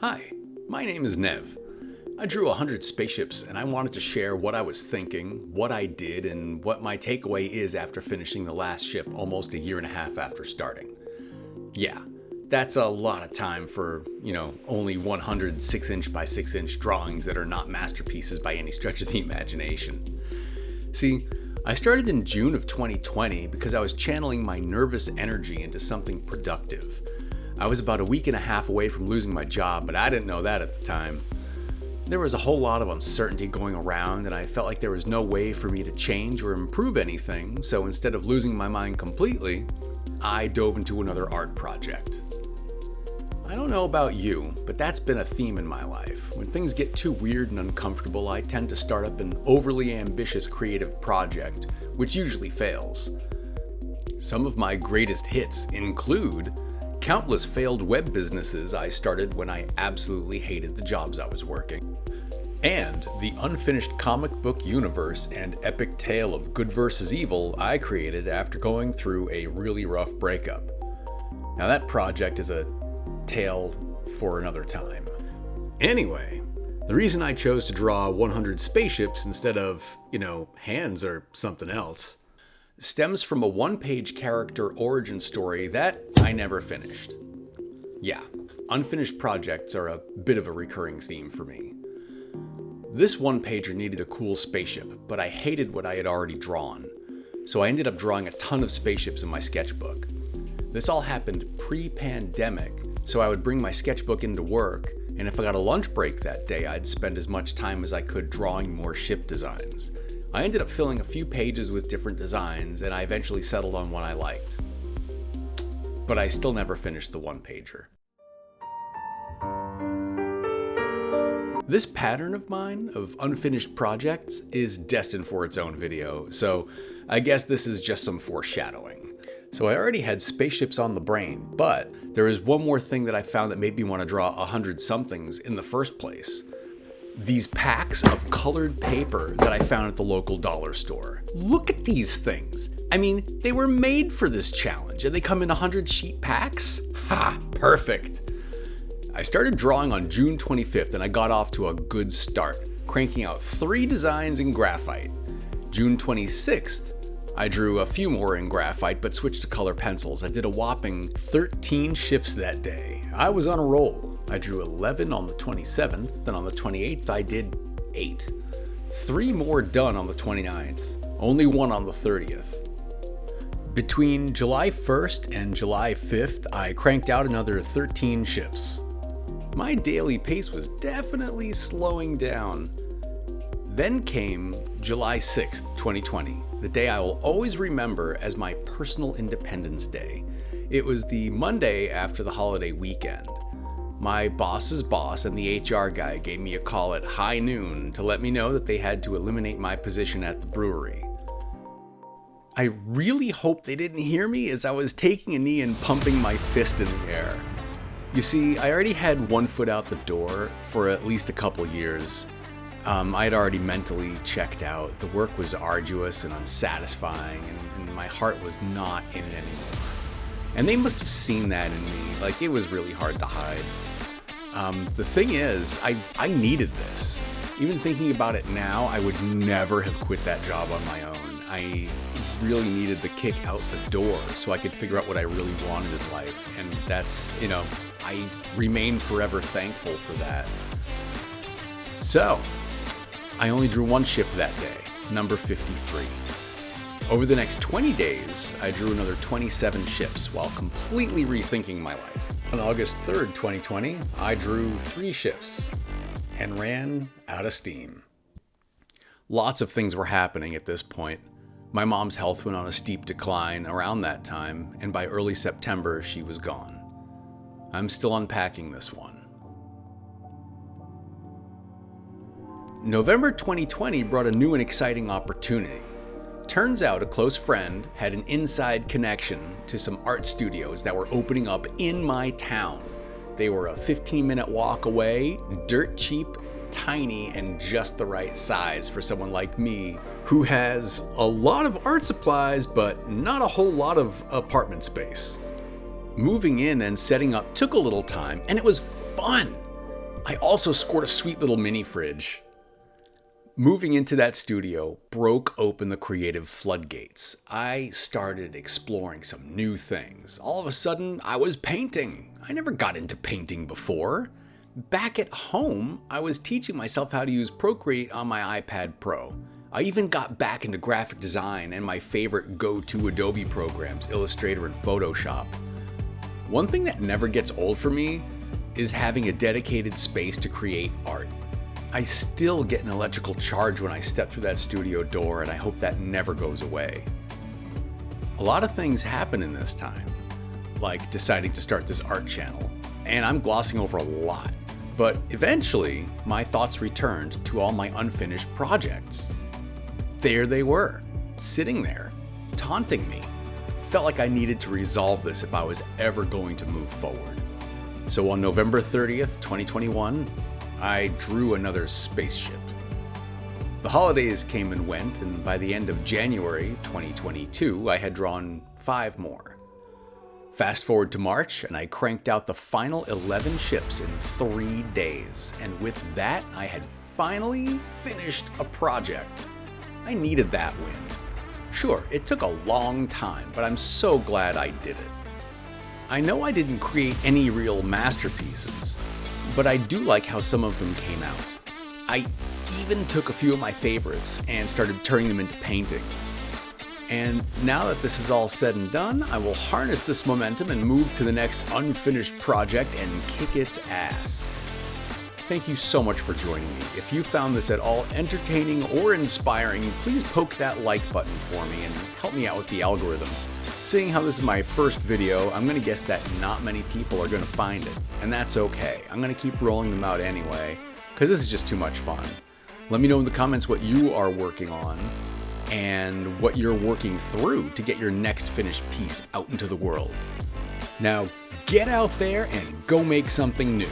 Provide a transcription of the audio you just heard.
Hi, my name is Nev. I drew 100 spaceships and I wanted to share what I was thinking, what I did, and what my takeaway is after finishing the last ship almost a year and a half after starting. Yeah, that's a lot of time for, only 100 6-inch by 6-inch drawings that are not masterpieces by any stretch of the imagination. See, I started in June of 2020 because I was channeling my nervous energy into something productive. I was about a week and a half away from losing my job, but I didn't know that at the time. There was a whole lot of uncertainty going around, and I felt like there was no way for me to change or improve anything, so instead of losing my mind completely, I dove into another art project. I don't know about you, but that's been a theme in my life. When things get too weird and uncomfortable, I tend to start up an overly ambitious creative project, which usually fails. Some of my greatest hits include countless failed web businesses I started when I absolutely hated the jobs I was working, and the unfinished comic book universe and epic tale of good versus evil I created after going through a really rough breakup. Now that project is a tale for another time. Anyway, the reason I chose to draw 100 spaceships instead of, hands or something else stems from a one-page character origin story that I never finished. Yeah, unfinished projects are a bit of a recurring theme for me. This one-pager needed a cool spaceship, but I hated what I had already drawn, so I ended up drawing a ton of spaceships in my sketchbook. This all happened pre-pandemic, so I would bring my sketchbook into work, and if I got a lunch break that day, I'd spend as much time as I could drawing more ship designs. I ended up filling a few pages with different designs, and I eventually settled on one I liked. But I still never finished the one-pager. This pattern of mine, of unfinished projects, is destined for its own video, so I guess this is just some foreshadowing. So I already had spaceships on the brain, but there is one more thing that I found that made me want to draw 100-somethings in the first place. These packs of colored paper that I found at the local dollar store. Look at these things. I mean, they were made for this challenge, and they come in 100-sheet packs? Ha, perfect. I started drawing on June 25th, and I got off to a good start, cranking out 3 designs in graphite. June 26th, I drew a few more in graphite, but switched to color pencils. I did a whopping 13 ships that day. I was on a roll. I drew 11 on the 27th, and on the 28th I did 8. 3 more done on the 29th, only 1 on the 30th. Between July 1st and July 5th, I cranked out another 13 ships. My daily pace was definitely slowing down. Then came July 6th, 2020, the day I will always remember as my personal Independence Day. It was the Monday after the holiday weekend. My boss's boss and the HR guy gave me a call at high noon to let me know that they had to eliminate my position at the brewery. I really hope they didn't hear me as I was taking a knee and pumping my fist in the air. You see, I already had one foot out the door for at least a couple years. I had already mentally checked out. The work was arduous and unsatisfying, and my heart was not in it anymore. And they must have seen that in me. Like, it was really hard to hide. The thing is, I needed this. Even thinking about it now, I would never have quit that job on my own. I really needed the kick out the door so I could figure out what I really wanted in life. And that's, I remain forever thankful for that. So, I only drew 1 ship that day, number 53. Over the next 20 days, I drew another 27 ships while completely rethinking my life. On August 3rd, 2020, I drew 3 ships and ran out of steam. Lots of things were happening at this point. My mom's health went on a steep decline around that time, and by early September, she was gone. I'm still unpacking this one. November 2020 brought a new and exciting opportunity. Turns out a close friend had an inside connection to some art studios that were opening up in my town. They were a 15-minute walk away, dirt cheap, tiny, and just the right size for someone like me who has a lot of art supplies but not a whole lot of apartment space. Moving in and setting up took a little time, and it was fun. I also scored a sweet little mini fridge. Moving into that studio broke open the creative floodgates. I started exploring some new things. All of a sudden, I was painting. I never got into painting before. Back at home, I was teaching myself how to use Procreate on my iPad Pro. I even got back into graphic design and my favorite go-to Adobe programs, Illustrator and Photoshop. One thing that never gets old for me is having a dedicated space to create art. I still get an electrical charge when I step through that studio door, and I hope that never goes away. A lot of things happen in this time, like deciding to start this art channel, and I'm glossing over a lot. But eventually, my thoughts returned to all my unfinished projects. There they were, sitting there, taunting me. Felt like I needed to resolve this if I was ever going to move forward. So on November 30th, 2021, I drew another spaceship. The holidays came and went, and by the end of January 2022, I had drawn 5 more. Fast forward to March, and I cranked out the final 11 ships in 3 days. And with that, I had finally finished a project. I needed that win. Sure, it took a long time, but I'm so glad I did it. I know I didn't create any real masterpieces, but I do like how some of them came out. I even took a few of my favorites and started turning them into paintings. And now that this is all said and done, I will harness this momentum and move to the next unfinished project and kick its ass. Thank you so much for joining me. If you found this at all entertaining or inspiring, please poke that like button for me and help me out with the algorithm. Seeing how this is my first video, I'm going to guess that not many people are going to find it, and that's okay. I'm going to keep rolling them out anyway, because this is just too much fun. Let me know in the comments what you are working on and what you're working through to get your next finished piece out into the world. Now, get out there and go make something new.